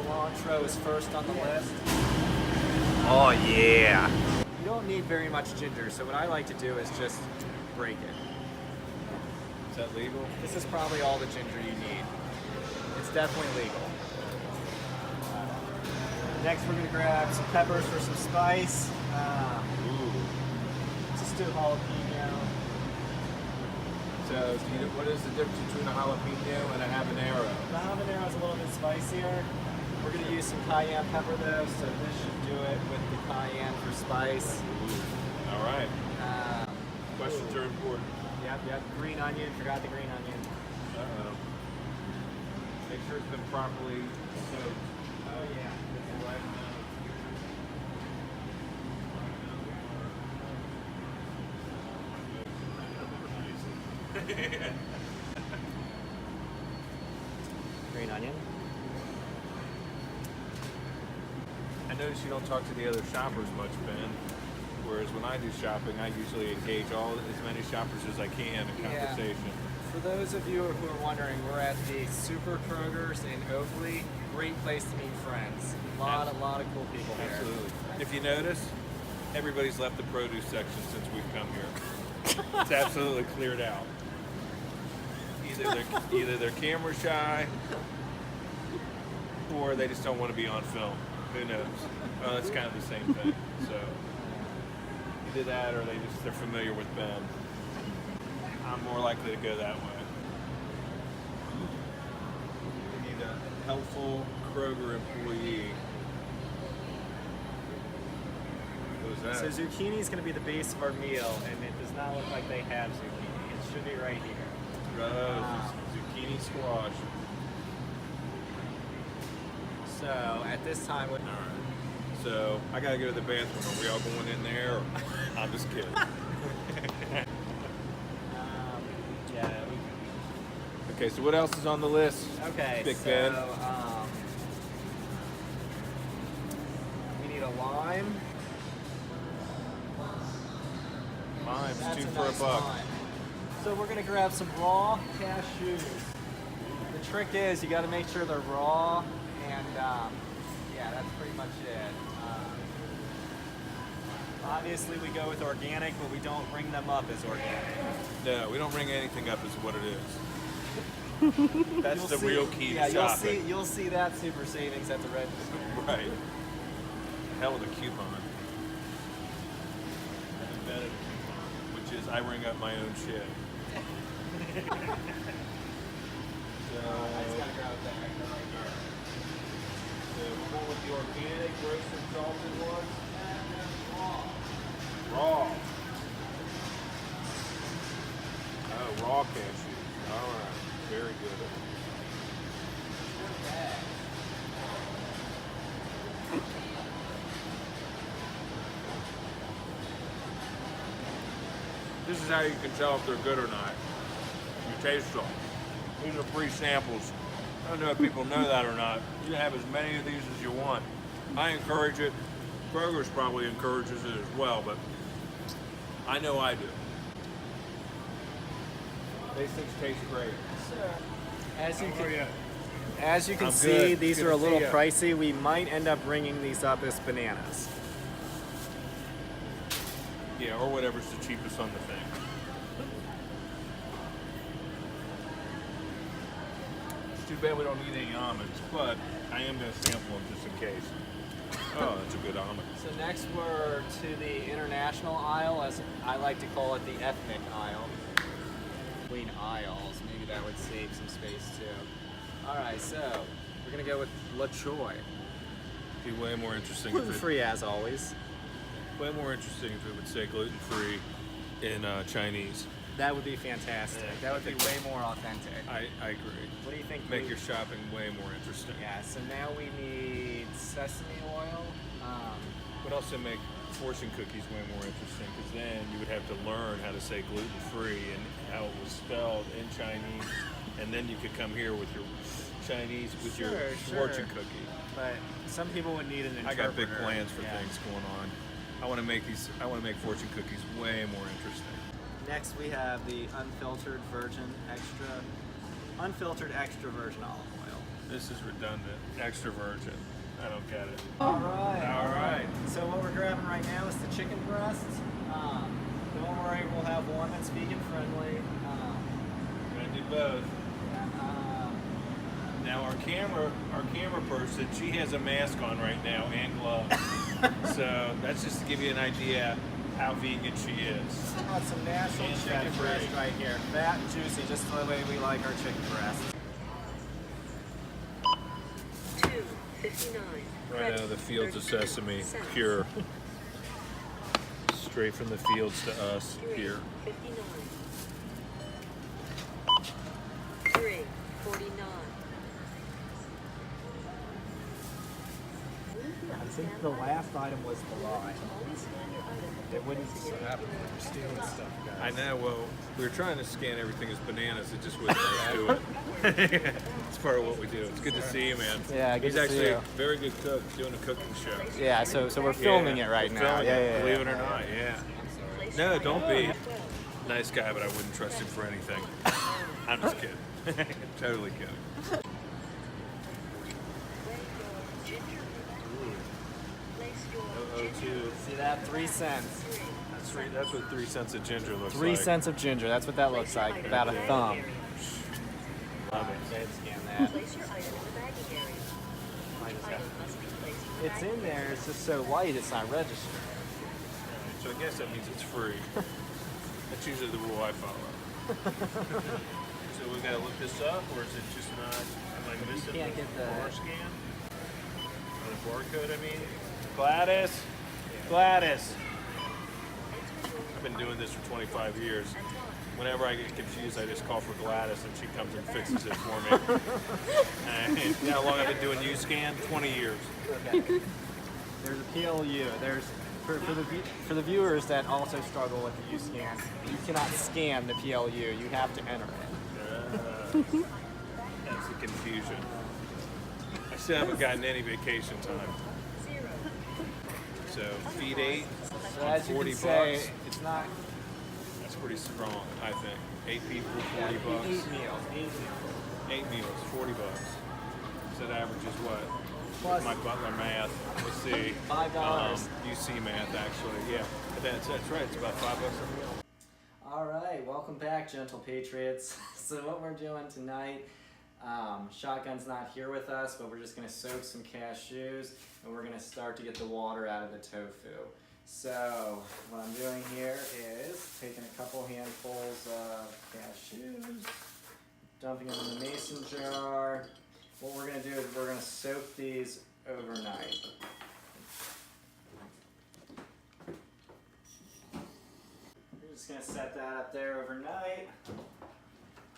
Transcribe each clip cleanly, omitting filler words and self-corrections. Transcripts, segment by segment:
cilantro is first on the list. Oh yeah. You don't need very much ginger, so what I like to do is just break it. Is that legal? This is probably all the ginger you need. It's definitely legal. Next we're going to grab some peppers for some spice. Ooh. Just do jalapeno. So, what is the difference between a jalapeno and a habanero? The habanero is a little bit spicier. We're going to use some cayenne pepper though, so this should do it with the cayenne for spice. Ooh. All right. Questions are important. Yep. Green onion. Forgot the green onion. Uh-oh. Make sure it's been properly soaked. Oh yeah. Green onion. I notice you don't talk to the other shoppers much, Ben. Whereas when I do shopping, I usually engage as many shoppers as I can in conversation. For those of you who are wondering, we're at the Super Kroger's in Oakley. Great place to meet friends. A lot of cool people here. Absolutely. If you notice, everybody's left the produce section since we've come here. It's absolutely cleared out. Either they're camera shy, or they just don't want to be on film. Who knows? Well, it's kind of the same thing. So either that, or they're familiar with Ben. I'm more likely to go that way. We need a helpful Kroger employee. What was that? So zucchini is going to be the base of our meal, and it does not look like they have zucchini. It should be right here. Zucchini squash. So at this time, all right. So I gotta go to the bathroom. Are we all going in there? Or I'm just kidding. Yeah. Okay. So what else is on the list? Okay. Big Ben. We need a lime. Lime's That's two a for nice a buck. lime. So we're gonna grab some raw cashews. The trick is you got to make sure they're raw, and yeah, that's pretty much it. Obviously, we go with organic, but we don't ring them up as organic. No, we don't ring anything up as what it is. That's the real key to shopping. You'll see that super savings at the register. Right. Hell of a coupon. Invented a coupon, which is I ring up my own shit. I just gotta grab it back right here. So we're going with the organic roasted salted ones. Raw. Oh, raw cashews. All right. Very good. This is how you can tell if they're good or not. You taste them. These are free samples. I don't know if people know that or not. You can have as many of these as you want. I encourage it. Kroger's probably encourages it as well, but I know I do. These things taste great. As you can see, these are a little pricey. We might end up ringing these up as bananas. Yeah, or whatever's the cheapest on the thing. It's too bad we don't need any almonds, but I am going to sample them just in case. Oh, that's a good almond. So next we're to the international aisle, as I like to call it, the ethnic aisle. Between aisles, maybe that would save some space too. All right, so we're gonna go with La Choy. Be way more interesting. Gluten-free as always. Way more interesting if it would say gluten-free in Chinese. That would be fantastic. Yeah, that would be way more authentic. I agree. What do you think? Make your shopping way more interesting. Yeah, so now we need sesame oil. Would also make fortune cookies way more interesting, because then you would have to learn how to say gluten-free and how it was spelled in Chinese, and then you could come here with your Chinese, with your fortune cookie. But some people would need an interpreter. I got big plans for things going on. I want to make fortune cookies way more interesting. Next we have the unfiltered extra virgin olive oil. This is redundant. Extra virgin. I don't get it. All right. All right. So what we're grabbing right now is the chicken breast. Don't worry, we'll have one that's vegan friendly. We're gonna do both. Now our camera person, she has a mask on right now and gloves. So that's just to give you an idea how vegan she is. Got some natural And chicken fat-free. breast right here. Fat and juicy, just the way we like our chicken breast. $2.59. Right out of the fields of sesame, pure. Straight from the fields to us, here. $3.49. I think the last item was the lie. It wouldn't happen when you're stealing stuff, guys. I know, well, we were trying to scan everything as bananas, it just wouldn't let us do it. It's part of what we do. It's good to see you, man. Yeah, good He's to see actually you. a very good cook, doing a cooking show. Yeah, so we're filming Yeah, it right we're now. filming Yeah, it, yeah, believe it or not, yeah. No, don't be. Nice guy, but I wouldn't trust him for anything. I'm just kidding. Totally kidding. See that? 3 cents. That's what 3 cents of ginger looks 3 like. cents of ginger. That's what that looks like. About a thumb. Love it. Scan that. Place your item in the bagging area. Each item must be placed in the It's in there. It's just so light. It's not registered. So I guess that means it's free. That's usually the rule I follow. So we gotta look this up, or is it just not? Am I missing can't the get the- bar scan? Or the barcode, I mean. Gladys, Gladys. I've been doing this for 25 years. Whenever I get confused, I just call for Gladys, and she comes and fixes it for me. And you know how long I've been doing U-Scan? 20 years. Okay. There's a PLU. There's for the viewers that also struggle with the U-Scan, you cannot scan the PLU. You have to enter it. That's the confusion. I still haven't gotten any vacation time. So feed 8, So as you 40 can say, bucks. it's not. That's pretty strong, I think. 8 people, 40 8 bucks. meals. 8 meals. 8 meals, 40 bucks. So that averages what? Plus My butler math. Let's see. $5. UC math, actually. Yeah, but that's right. It's about $5 a meal. All right, welcome back, gentle patriots. So what we're doing tonight, Shotgun's not here with us, but we're just gonna soak some cashews, and we're gonna start to get the water out of the tofu. So what I'm doing here is taking a couple handfuls of cashews, dumping them in the mason jar. What we're gonna do is we're gonna soak these overnight. We're just gonna set that up there overnight.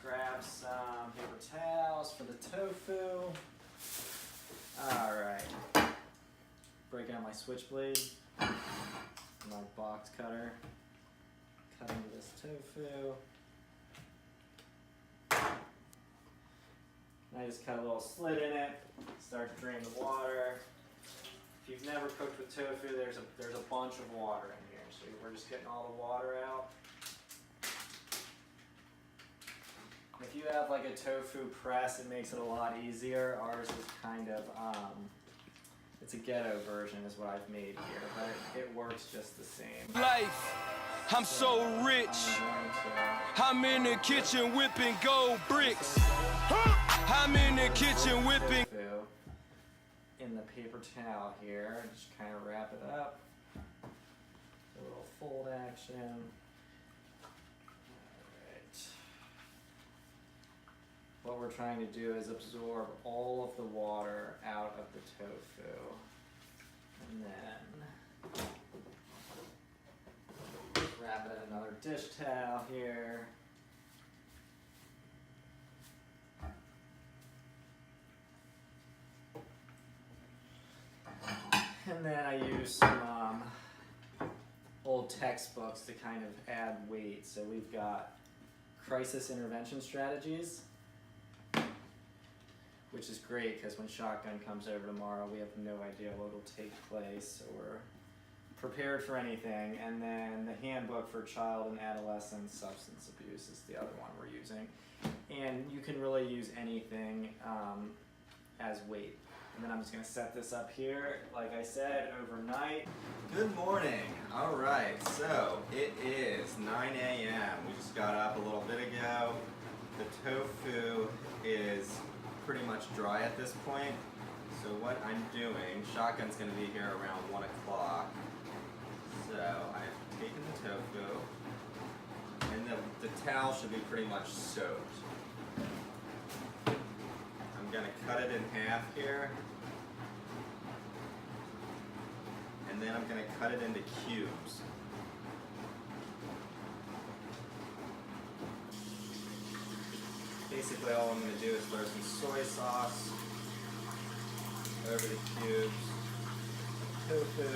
Grab some paper towels for the tofu. Alright. Break out my switchblade, my box cutter. Cut into this tofu. And I just cut a little slit in it, start to drain the water. If you've never cooked with tofu, there's a bunch of water in here, so we're just getting all the water out. If you have like a tofu press, it makes it a lot easier. Ours is kind of, it's a ghetto version is what I've made here, but it works just the same. Life, I'm so rich. I'm in the kitchen whipping gold bricks. I'm in the kitchen whipping. Tofu in the paper towel here, just kind of wrap it up. A little fold action. Alright. What we're trying to do is absorb all of the water out of the tofu. And then wrap it in another dish towel here. And then I use some old textbooks to kind of add weight. So we've got crisis intervention strategies, which is great because when Shotgun comes over tomorrow, we have no idea what will take place, so we're prepared for anything. And then the handbook for child and adolescent substance abuse is the other one we're using. And you can really use anything. as weight. And then I'm just gonna set this up here, like I said, overnight. Good morning. All right, so it is 9 a.m. We just got up a little bit ago. The tofu is pretty much dry at this point. So what I'm doing, shotgun's gonna be here around 1 o'clock. So I've taken the tofu, and the towel should be pretty much soaked. I'm gonna cut it in half here, and then I'm gonna cut it into cubes. Basically all I'm gonna do is throw some soy sauce over the cubes, tofu,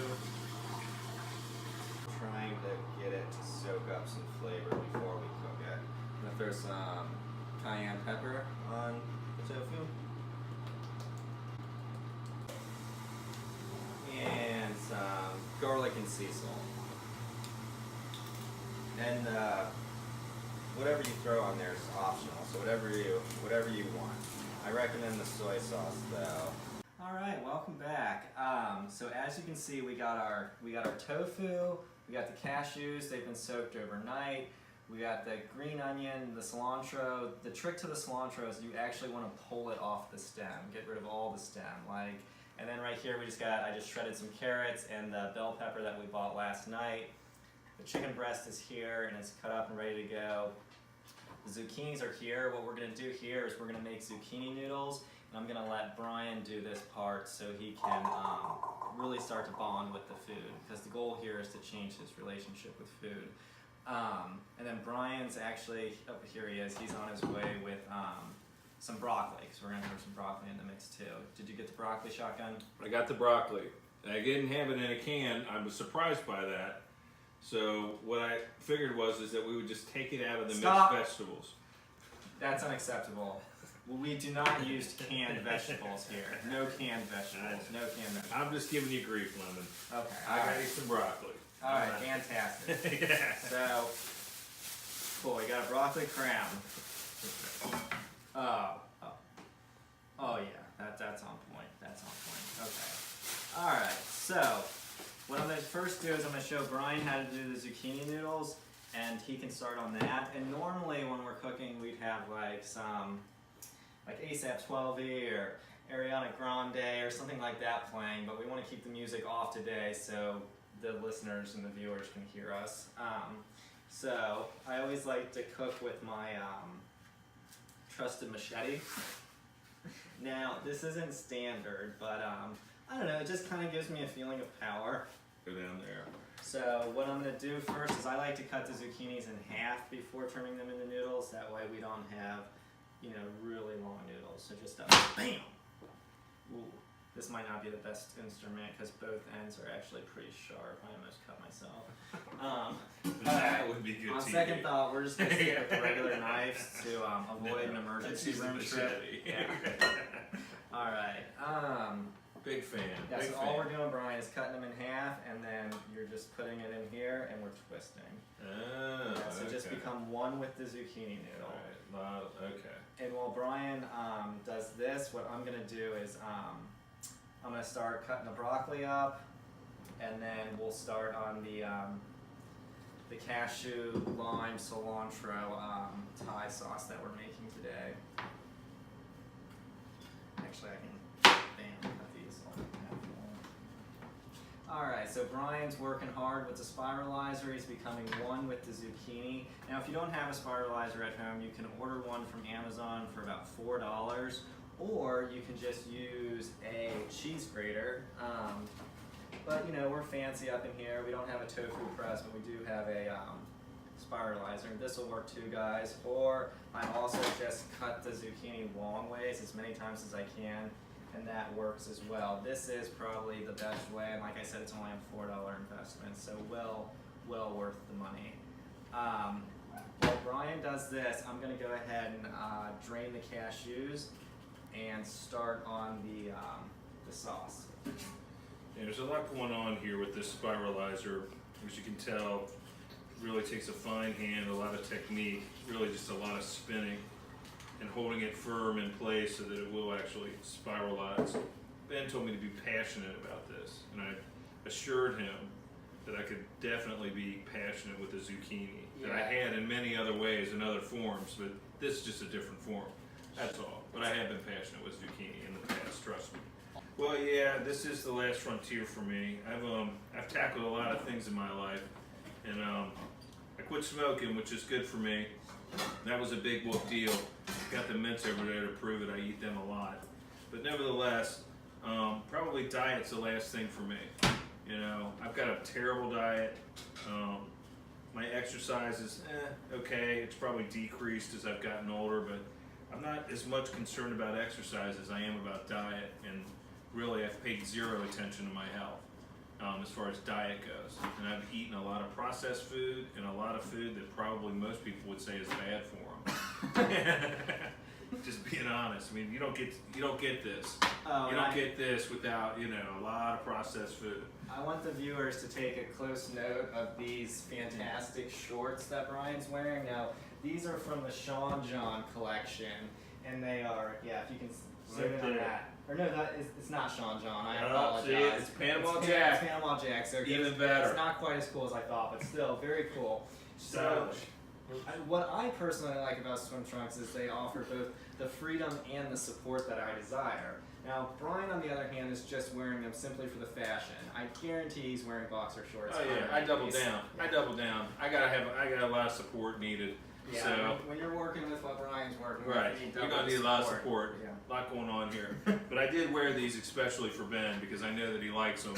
trying to get it to soak up some flavor before we cook it. I'm gonna throw some cayenne pepper on the tofu. And some garlic and sea salt. And whatever you throw on there is optional, so whatever you want. I recommend the soy sauce though. All right, welcome back. So as you can see, we got our tofu, we got the cashews. They've been soaked overnight. We got the green onion, the cilantro. The trick to the cilantro is you actually want to pull it off the stem, get rid of all the stem, like. And then right here I just shredded some carrots and the bell pepper that we bought last night. The chicken breast is here and it's cut up and ready to go. The zucchinis are here. What we're gonna do here is we're gonna make zucchini noodles, and I'm gonna let Brian do this part so he can really start to bond with the food, because the goal here is to change his relationship with food. And then Brian's actually, here he is, he's on his way with some broccoli, because we're gonna throw some broccoli in the mix too. Did you get the broccoli, Shotgun? I got the broccoli. I didn't have it in a can. I was surprised by that. So what I figured is that we would just take it out of the mixed vegetables. That's unacceptable. We do not use canned vegetables here. No canned vegetables. No canned vegetables. I'm just giving you grief, Lemon. Okay. I got you some broccoli. All right, fantastic. Yeah. So, cool. We got a broccoli crown. Oh yeah. That's on point. That's on point. Okay. All right. So, what I'm going to first do is I'm going to show Brian how to do the zucchini noodles, and he can start on that. And normally when we're cooking, we'd have like some, like ASAP 12E or Ariana Grande or something like that playing, but we want to keep the music off today so the listeners and the viewers can hear us. So I always like to cook with my trusted machete. Now, this isn't standard, but I don't know, it just kind of gives me a feeling of power. Go down there. So what I'm going to do first is I like to cut the zucchinis in half before turning them into noodles. That way we don't have, really long noodles. So just bam! Ooh, this might not be the best instrument because both ends are actually pretty sharp. I almost cut myself. That would be good. On second thought, we're just going to stick with the regular knives to avoid an emergency room trip. Yeah. All right. Big fan. Yeah, big so fan. all we're doing, Brian, is cutting them in half, and then you're just putting it in here, and we're twisting. Oh, Yeah, so just become one with the zucchini noodle. All right. Okay. And while Brian does this, what I'm going to do is I'm going to start cutting the broccoli up, and then we'll start on the cashew, lime, cilantro Thai sauce that we're making today. Actually, I can cut these on half. Alright, so Brian's working hard with the spiralizer. He's becoming one with the zucchini. Now, if you don't have a spiralizer at home, you can order one from Amazon for about $4, or you can just use a cheese grater. But we're fancy up in here. We don't have a tofu press, but we do have a spiralizer. This will work too, guys. Or I also just cut the zucchini long ways as many times as I can, and that works as well. This is probably the best way, and like I said, it's only a $4 investment, so well worth the money. While Brian does this, I'm going to go ahead and drain the cashews and start on the sauce. Yeah, there's a lot going on here with this spiralizer. As you can tell, it really takes a fine hand, a lot of technique, really just a lot of spinning. and holding it firm in place so that it will actually spiralize. Ben told me to be passionate about this, and I assured him that I could definitely be passionate with the zucchini that I had in many other ways and other forms, but this is just a different form. That's all. But I have been passionate with zucchini in the past, trust me. Well, yeah, this is the last frontier for me. I've tackled a lot of things in my life, and I quit smoking, which is good for me. That was a big whoop deal. Got the mints over there to prove it. I eat them a lot, but nevertheless, probably diet's the last thing for me. You know, I've got a terrible diet. My exercise is okay. It's probably decreased as I've gotten older, but I'm not as much concerned about exercise as I am about diet. And really, I've paid zero attention to my health as far as diet goes. And I've eaten a lot of processed food and a lot of food that probably most people would say is bad for them. Just being honest. I mean, you don't get this. You don't get this without, you know, a lot of processed food. I want the viewers to take a close note of these fantastic shorts that Brian's wearing. Now, these are from the Sean John collection, and they are, yeah, if you can zoom in on that. Or no, it's not Sean John, I apologize. See, it's Panama Jack. Yeah, it's Panama Jack, so Even better. It's not quite as cool as I thought, but still, very cool. Stylish. What I personally like about swim trunks is they offer both the freedom and the support that I desire. Now, Brian, on the other hand, is just wearing them simply for the fashion. I guarantee he's wearing boxer shorts. Oh yeah, I double down. I double down. I got a lot of support needed. Yeah, So when you're working with what Brian's working right, with, you're gonna need a lot of support. Yeah. A lot going on here. But I did wear these especially for Ben because I know that he likes them.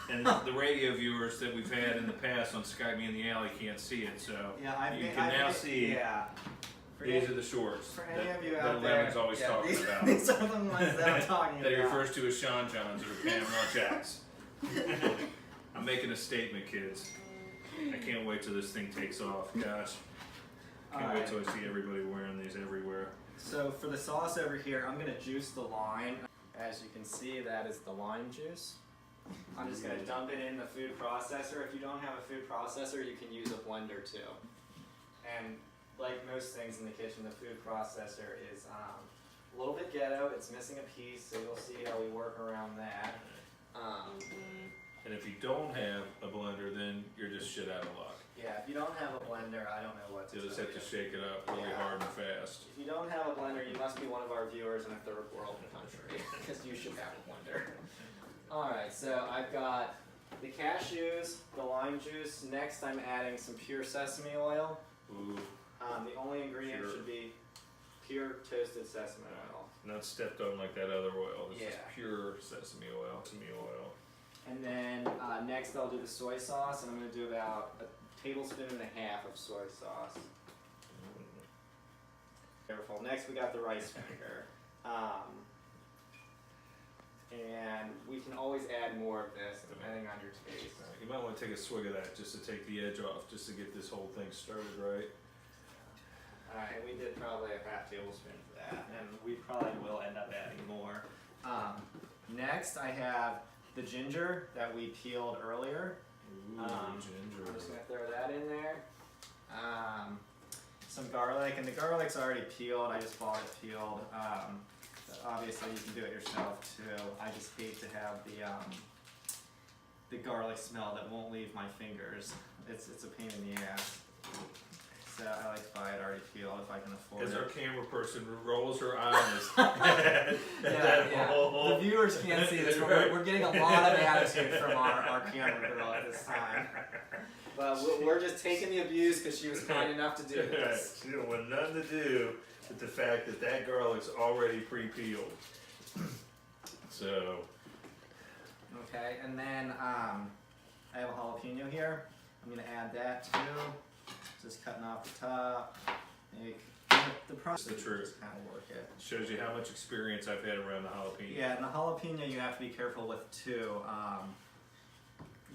And the radio viewers that we've had in the past on Skype Me in the Alley can't see it, so you can now see. Yeah. These are the shorts For any that, of you that out there, Lemon's always talking these, about. these are the ones that I'm talking That he about. refers to as Sean Johns or Panama Jacks. I'm making a statement, kids. I can't wait till this thing takes off. Gosh. Can't wait till I see everybody wearing these everywhere. So for the sauce over here, I'm going to juice the lime. As you can see, that is the lime juice. I'm just going to dump it in the food processor. If you don't have a food processor, you can use a blender too. And like most things in the kitchen, the food processor is a little bit ghetto. It's missing a piece, so you'll see how we work around that. And if you don't have a blender, then you're just shit out of luck. Yeah, if you don't have a blender, I don't know what to You'll just tell have to you. shake it up really hard and fast. If you don't have a blender, you must be one of our viewers in a third world country, because you should have a blender. Alright, so I've got the cashews, the lime juice. Next I'm adding some pure sesame oil. Ooh, The only ingredient Pure. should be pure toasted sesame oil. not stepped on like that other oil. This is Yeah. pure sesame oil. Sesame oil. And then next I'll do the soy sauce, and I'm going to do about a tablespoon and a half of soy sauce. Careful. Next we got the rice vinegar. And we can always add more of this depending on your taste. You might want to take a swig of that just to take the edge off, just to get this whole thing started right. Alright, we did probably a half tablespoon for that, and we probably will end up adding more. Next I have the ginger that we peeled earlier. Ooh, I'm ginger. just going to throw that in there. Some garlic, and the garlic's already peeled. I just bought it peeled. Obviously, you can do it yourself too. I just hate to have the garlic smell that won't leave my fingers. It's a pain in the ass. So I like to buy it already peeled if I can afford As it. our camera person rolls her eyes. The viewers can't see this, but we're getting a lot of attitude from our camera girl at this time. But we're just taking the abuse because she was kind enough to do this. She don't want nothing to do with the fact that that garlic's already pre-peeled. So. Okay, and then I have a jalapeno here. I'm going to add that too. Just cutting off the top. The process The truth. just kind of work it. Shows you how much experience I've had around the jalapeno. Yeah, and the jalapeno you have to be careful with too.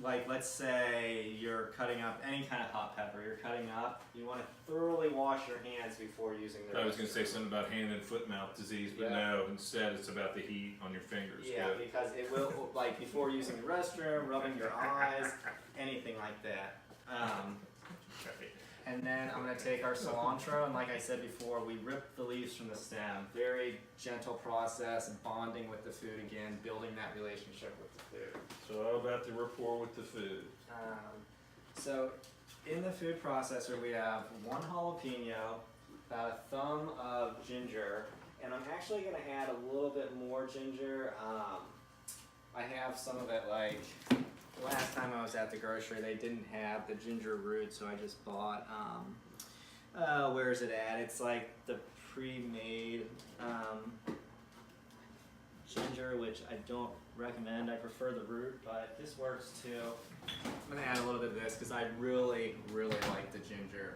Like let's say you're cutting up any kind of hot pepper you're cutting up, you want to thoroughly wash your hands before using the I was going to say something about hand and foot mouth disease, but Yeah. no, instead it's about the heat on your fingers. Yeah, Good. because it will, like before using the restroom, rubbing your eyes, anything like that. Right. And then I'm going to take our cilantro, and like I said before, we rip the leaves from the stem. Very gentle process, bonding with the food again, building that relationship with the food. So how about the rapport with the food? So in the food processor we have 1 jalapeno, about a thumb of ginger, and I'm actually going to add a little bit more ginger. I have some of it, like last time I was at the grocery they didn't have the ginger root, so I just bought, where is it at? It's like the pre-made ginger, which I don't recommend. I prefer the root, but this works too. I'm gonna add a little bit of this because I really, really like the ginger.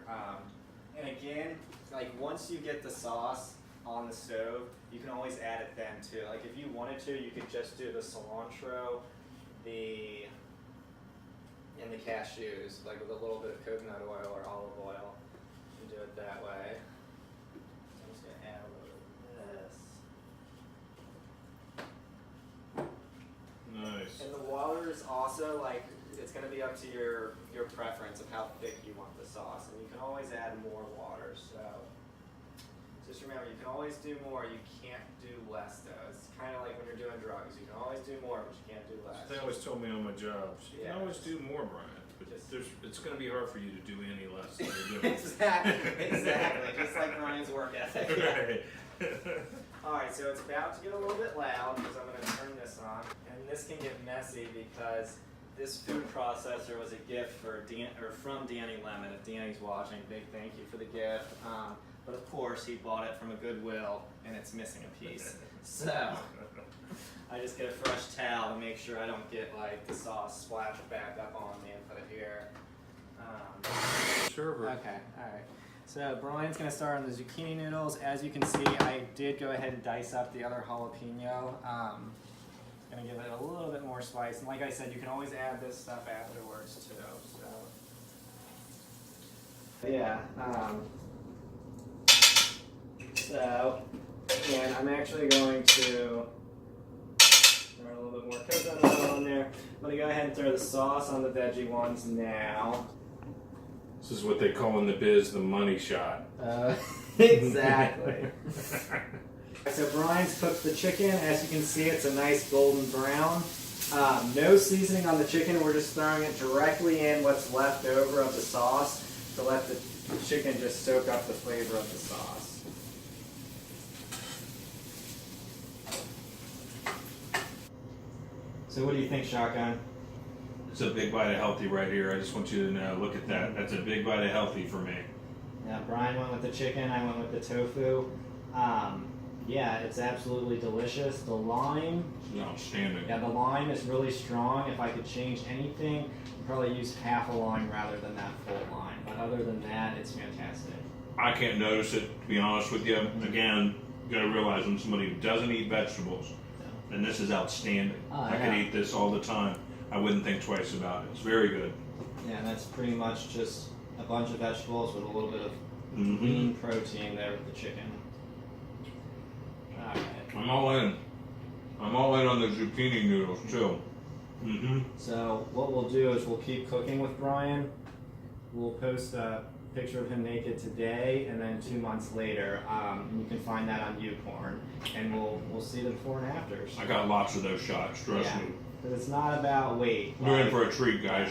And again, like once you get the sauce on the stove, you can always add it then too. Like if you wanted to, you could just do the cilantro, and the cashews, like with a little bit of coconut oil or olive oil, and do it that way. So I'm just gonna add a little of this. Nice. And the water is also like, it's going to be up to your preference of how thick you want the sauce, and you can always add more water. So just remember, you can always do more. You can't do less though. It's kind of like when you're doing drugs. You can always do more, but you can't do less. They always told me on my jobs, you can Yeah. always do more, Brian. But Just- it's going to be hard for you to do any less than you're doing. exactly. Just like Ryan's work ethic. Right. Alright, so it's about to get a little bit loud because I'm going to turn this on. And this can get messy because this food processor was a gift from Danny Lemon. If Danny's watching, big thank you for the gift. But of course, he bought it from a Goodwill and it's missing a piece. So I just get a fresh towel to make sure I don't get like the sauce splashed back up on me and put it here. Server. Okay, alright. So Brian's going to start on the zucchini noodles. As you can see, I did go ahead and dice up the other jalapeno. Going to give it a little bit more spice. And like I said, you can always add this stuff afterwards too. So yeah. And I'm actually going to throw a little bit more coconut oil on there. I'm going to go ahead and throw the sauce on the veggie ones now. This is what they call in the biz the money shot. Exactly. So Brian's cooked the chicken. As you can see, it's a nice golden brown. No seasoning on the chicken. We're just throwing it directly in what's left over of the sauce to let the chicken just soak up the flavor of the sauce. So what do you think, Shotgun? It's a big bite of healthy right here. I just want you to know, look at that. That's a big bite of healthy for me. Yeah, Brian went with the chicken, I went with the tofu. Yeah, it's absolutely delicious. The lime, It's outstanding. yeah, the lime is really strong. If I could change anything, I'd probably use half a lime rather than that full lime. But other than that, it's fantastic. I can't notice it, to be honest with you. Again, you gotta realize when somebody doesn't eat vegetables, and this is outstanding. Oh, I could yeah. eat this all the time. I wouldn't think twice about it. It's very good. Yeah, and that's pretty much just a bunch of vegetables with a little bit of Mm-hmm. lean protein there with the chicken. Alright. I'm all in. I'm all in on the zucchini noodles too. Mm-hmm. So what we'll do is we'll keep cooking with Brian. We'll post a picture of him naked today, and then 2 months later, you can find that on YouPorn, and we'll see the before and afters. I got lots of those shots, trust Yeah. me. Because it's not about weight. You're in like- for a treat, guys.